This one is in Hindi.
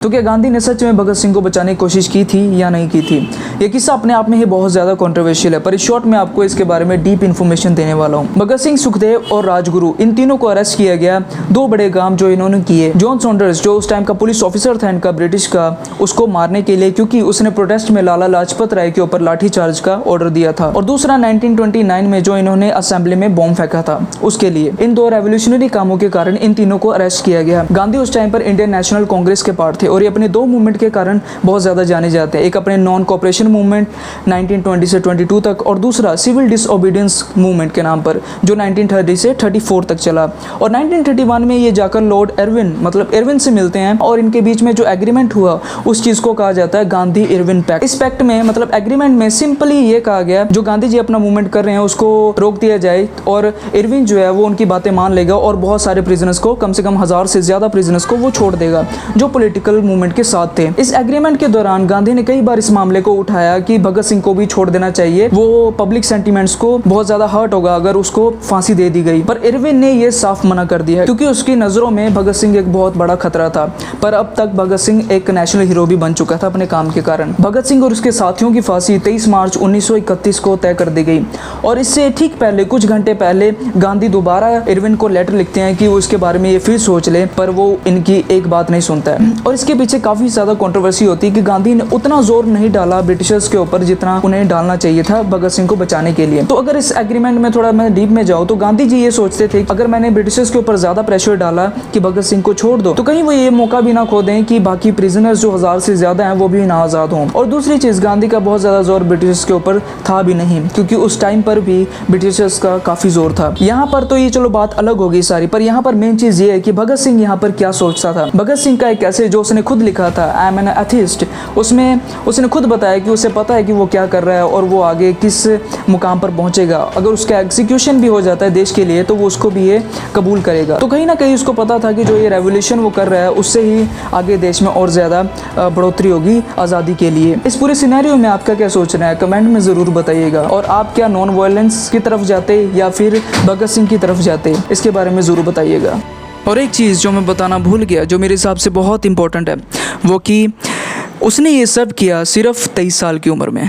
तो क्या गांधी ने सच में भगत सिंह को बचाने की कोशिश की थी या नहीं की थी? ये किस्सा अपने आप में ही बहुत ज़्यादा कंट्रोवर्शियल है, पर इस शॉर्ट में आपको इसके बारे में डीप इन्फॉर्मेशन देने वाला हूँ। भगत सिंह, सुखदेव और राजगुरु, इन तीनों को अरेस्ट किया गया। दो बड़े काम जो इन्होंने किए। जॉन सॉन्डर्स, जो उस टाइम का पुलिस ऑफिसर था इनका, ब्रिटिश का, उसको मारने के लिए, क्योंकि उसने प्रोटेस्ट में लाला लाजपत राय के ऊपर लाठीचार्ज का ऑर्डर दिया था। और दूसरा 1929 में जो इन्होंने असेंबली में बॉम्ब फेंका था, उसके लिए। इन दो रेवोल्यूशनरी कामों के कारण इन तीनों को अरेस्ट किया गया। गांधी उस टाइम पर इंडियन नेशनल कांग्रेस के पार्ट थे और ये अपने दो मूवमेंट के कारण बहुत ज्यादा जाने जाते हैं। एक अपने नॉन कोऑपरेशन मूवमेंट 1920 से 22 तक, और दूसरा सिविल डिसओबीडियंस मूवमेंट के नाम पर, जो 1930 से 34 तक चला। और 1931 में ये जाकर लॉर्ड इरविन, मतलब इरविन से मिलते हैं, और इनके बीच में जो एग्रीमेंट हुआ उस चीज को कहा जाता है गांधी इरविन पैक्ट। इस पैक्ट में, मतलब एग्रीमेंट में, सिंपली ये कहा गया जो गांधी जी अपना मूवमेंट कर रहे हैं उसको रोक दिया जाए, और इरविन जो है वो उनकी बातें मान लेगा और बहुत सारे प्रिजनर्स को, कम से कम 1000 से ज्यादा प्रिजनर्स को वो छोड़ देगा जो पॉलिटिकल मूवमेंट के साथ थे। इस एग्रीमेंट के दौरान गांधी ने कई बार इस मामले को उठाया कि भगत सिंह को भी छोड़ देना चाहिए, वो पब्लिक सेंटिमेंट्स को बहुत ज्यादा हर्ट होगा अगर उसको फांसी दे दी गई। पर इरविन ने ये साफ मना कर दिया, क्योंकि उसकी नजरों में भगत सिंह एक बहुत बड़ा खतरा था। पर अब तक भगत सिंह एक नेशनल हीरो भी बन चुका था अपने काम के कारण। भगत सिंह और उसके साथियों की फांसी 23 मार्च 1931 को तय कर दी गई। और इससे ठीक पहले, कुछ घंटे पहले, गांधी दोबारा इरविन को लेटर लिखते हैं कि वो इसके बारे में ये फिर सोच ले, पर वो इनकी एक बात नहीं सुनता है। और इसके पीछे काफी ज्यादा कंट्रोवर्सी होती है कि गांधी ने उतना जोर नहीं डाला ब्रिटिशर्स के ऊपर जितना उन्हें डालना चाहिए था भगत सिंह को बचाने के लिए। तो अगर इस एग्रीमेंट में थोड़ा मैं डीप में जाऊँ तो गांधी जी ये सोचते थे कि अगर मैंने ब्रिटिशर्स के ऊपर ज्यादा प्रेशर डाला कि भगत सिंह को छोड़ दो, तो कहीं वो ये मौका भी ना खो दें कि बाकी प्रिजनर्स जो 1000 से ज्यादा हैं वो भी ना आजाद हों। और दूसरी चीज, गांधी का बहुत ज्यादा जोर ब्रिटिशर्स के ऊपर था भी नहीं, क्योंकि उस टाइम पर भी ब्रिटिशर्स का काफी जोर था। यहाँ पर तो ये चलो बात अलग होगी सारी, पर यहाँ पर मेन चीज ये है कि भगत सिंह यहाँ पर क्या सोचता था। भगत सिंह का एक ऐसे, जो उसने खुद लिखा था, आई एम एन एथिस्ट, उसमें उसने खुद बताया कि उसे पता है कि वो क्या कर रहा है और वो आगे किस मुकाम पर पहुंचेगा। अगर उसका एग्जीक्यूशन भी हो जाता है देश के लिए तो वो उसको भी ये कबूल करेगा। तो कहीं ना कहीं उसको पता था कि जो ये रेवोल्यूशन वो कर रहा है उससे ही आगे देश में और ज़्यादा बढ़ोतरी होगी आज़ादी के लिए। इस पूरे सिनेरियो में आपका क्या सोचना है, कमेंट में ज़रूर बताइएगा। और आप क्या नॉन वायलेंस की तरफ जाते या फिर भगत सिंह की तरफ जाते, इसके बारे में ज़रूर बताइएगा। और एक चीज़ जो मैं बताना भूल गया, जो मेरे हिसाब से बहुत इंपॉर्टेंट है, वो कि उसने ये सब किया सिर्फ 23 साल की उम्र में।